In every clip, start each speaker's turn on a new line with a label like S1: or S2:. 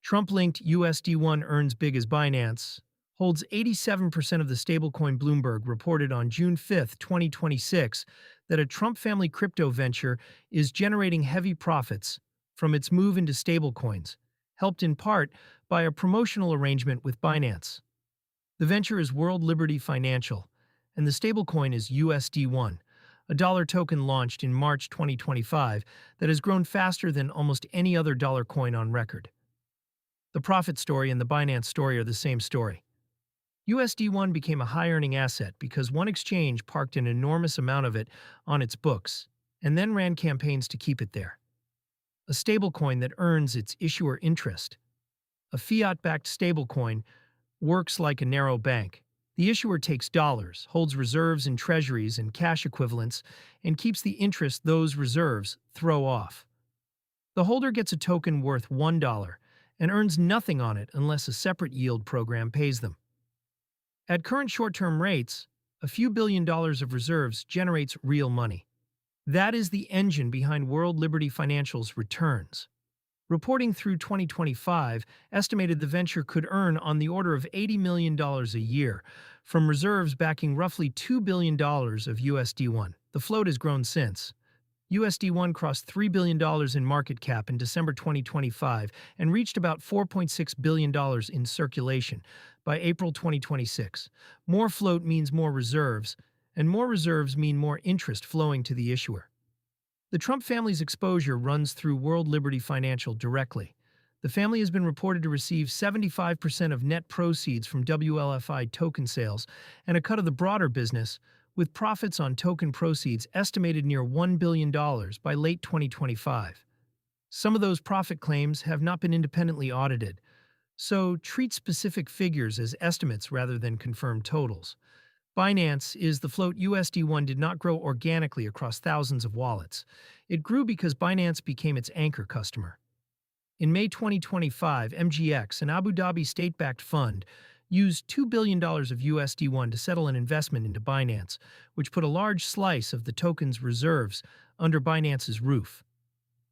S1: Trump-linked USD1 earns big as Binance, holds 87% of the stablecoin. Bloomberg reported on June 5, 2026, that a Trump family crypto venture is generating heavy profits from its move into stablecoins, helped in part by a promotional arrangement with Binance. The venture is World Liberty Financial, and the stablecoin is USD1, a dollar token launched in March 2025 that has grown faster than almost any other dollar coin on record. The profit story and the Binance story are the same story. USD1 became a high-earning asset because one exchange parked an enormous amount of it on its books and then ran campaigns to keep it there. A stablecoin that earns its issuer interest. A fiat-backed stablecoin works like a narrow bank. The issuer takes dollars, holds reserves in treasuries and cash equivalents, and keeps the interest those reserves throw off. The holder gets a token worth $1 and earns nothing on it unless a separate yield program pays them. At current short-term rates, a few $billion of reserves generates real money. That is the engine behind World Liberty Financial's returns. Reporting through 2025 estimated the venture could earn on the order of $80 million a year from reserves backing roughly $2 billion of USD1. The float has grown since. USD1 crossed $3 billion in market cap in December 2025 and reached about $4.6 billion in circulation by April 2026. More float means more reserves, and more reserves mean more interest flowing to the issuer. The Trump family's exposure runs through World Liberty Financial directly. The family has been reported to receive 75% of net proceeds from WLFI token sales and a cut of the broader business, with profits on token proceeds estimated near $1 billion by late 2025. Some of those profit claims have not been independently audited, so treat specific figures as estimates rather than confirmed totals. Binance is the float. USD1 did not grow organically across thousands of wallets. It grew because Binance became its anchor customer. In May 2025, MGX, an Abu Dhabi state-backed fund, used $2 billion of USD1 to settle an investment into Binance, which put a large slice of the token's reserves under Binance's roof.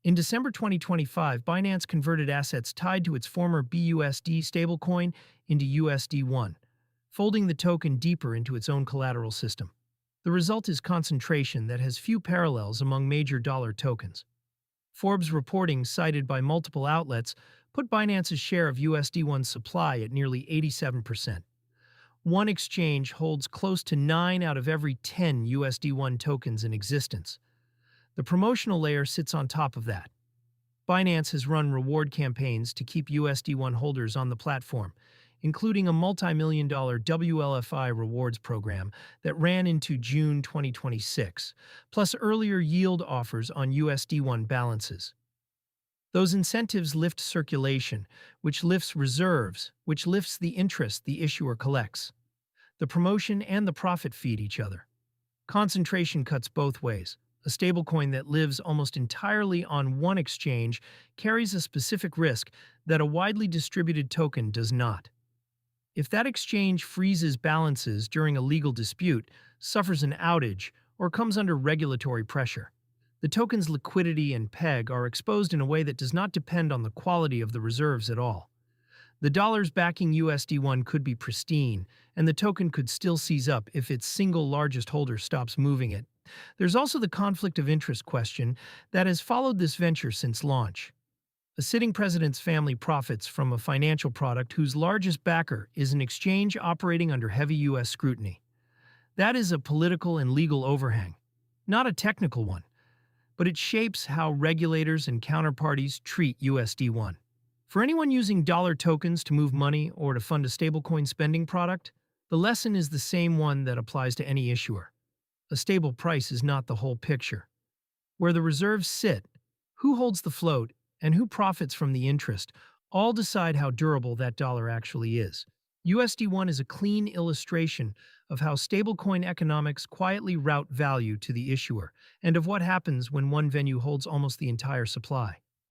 S1: In December 2025, Binance converted assets tied to its former BUSD stablecoin into USD1, folding the token deeper into its own collateral system. The result is concentration that has few parallels among major dollar tokens. Forbes reporting, cited by multiple outlets, put Binance's share of USD1's supply at nearly 87%. One exchange holds close to 9 out of every 10 USD1 tokens in existence. The promotional layer sits on top of that. Binance has run reward campaigns to keep USD1 holders on the platform, including a multi-million-dollar WLFI rewards program that ran into June 2026, plus earlier yield offers on USD1 balances. Those incentives lift circulation, which lifts reserves, which lifts the interest the issuer collects. The promotion and the profit feed each other. Concentration cuts both ways. A stablecoin that lives almost entirely on one exchange carries a specific risk that a widely distributed token does not. If that exchange freezes balances during a legal dispute, suffers an outage, or comes under regulatory pressure, the token's liquidity and peg are exposed in a way that does not depend on the quality of the reserves at all. The dollars backing USD1 could be pristine, and the token could still seize up if its single largest holder stops moving it. There's also the conflict of interest question that has followed this venture since launch. A sitting president's family profits from a financial product whose largest backer is an exchange operating under heavy U.S. scrutiny. That is a political and legal overhang, not a technical one, but it shapes how regulators and counterparties treat USD1. For anyone using dollar tokens to move money or to fund a stablecoin spending product, the lesson is the same one that applies to any issuer. A stable price is not the whole picture. Where the reserves sit, who holds the float, and who profits from the interest all decide how durable that dollar actually is. USD1 is a clean illustration of how stablecoin economics quietly route value to the issuer, and of what happens when one venue holds almost the entire supply.